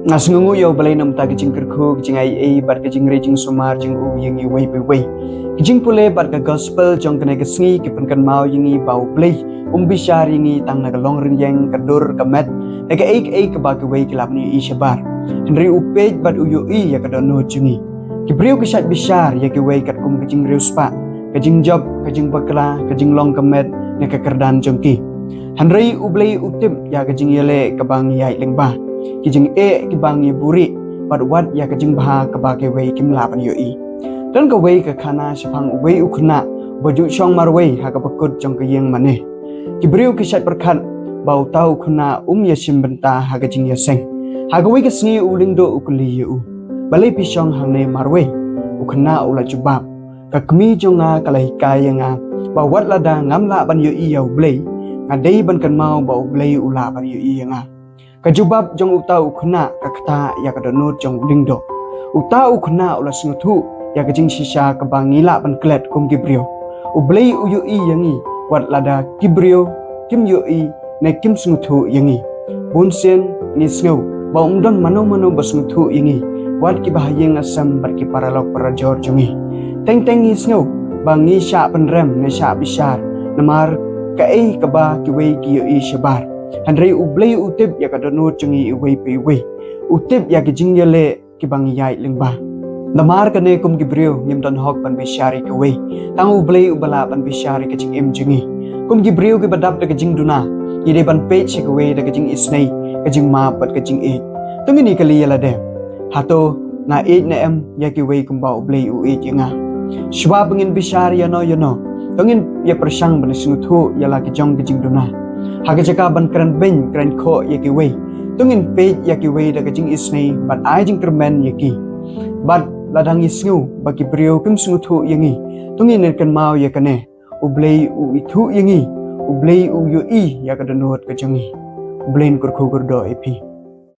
Ngasngungu yo balay nam ta kijing kerku kijing ai bar kijing rejing sumar jing u yang i way by way kijing pule bar ka gospel jong kena kesngi kipen kan mau yang i bau play bishar yang i tang naga long ring yang kadur kamet naga ek ka ba ka way kilap ni i shabar henry upej bat uyu i ya ka dono jungi kibriu kisat bishar ya ka way kat kum kijing riu spa kijing job kijing bakla kijing long kamet naga kerdan jongki henry ublay utim ya kijing yele kabang yai lengba kijing kibang ye buri pat wat ya kijing baha kaba ke wei kim lapan yo i dan ka wei ka khana sipang wei ukhna baju chong mar wei ha ka pakut jong ka yeng mane kibriu kisat perkhat bau tau khna ya sim benta ha kijing ya seng ha ka wei ka sngi uling do ukli yu balai pisong hang ne mar wei ukhna ula jubab ka kmi jonga kalai kayanga ba wat lada ngam la ban yo i ya blei ngadei ban kan mau ba blei ula ban yo i nga kajubab jong utau khna kakta ya kadonut jong lingdo utau khna ula snguthu ya kajing sisa kabangila ban klet kum gibrio ublei uyu i yangi wat lada gibrio kim yu i ne kim snguthu yangi bunsen ni sngo baung don mano basnguthu yangi wat ki bahayeng asam barki paralok parajor jongi teng ni sngo bangi sha penrem ne sha bishar namar kai kaba ki wei ki yu i shabar Henry ublay utip ya kadonut jungi iway piway utip ya kijing yale kibang yai lingba namar kane kum gibriu ngim don hok pan bishari ke way tang ublay ubala pan bishari kijing im jungi kum gibriu ke badap de kijing duna ide ban page ke way de kijing isnay kijing ma pat kijing e tungini kali yala de hato na e na em ya ki way kum ba ublay u e jinga shwa bangin bishari yano tungin ya persang ban singuthu yala kijong kijing duna haga jaka ban kran ben kran kho yaki way tungin page yaki way da kajing isnay but ai jing termen yaki but ladang isngu baki brio kim sunguthu yangi tungin kan mau yakane ublay u ithu yangi ublay u yu i yakadonot kajangi ublain kurkhu gurdo epi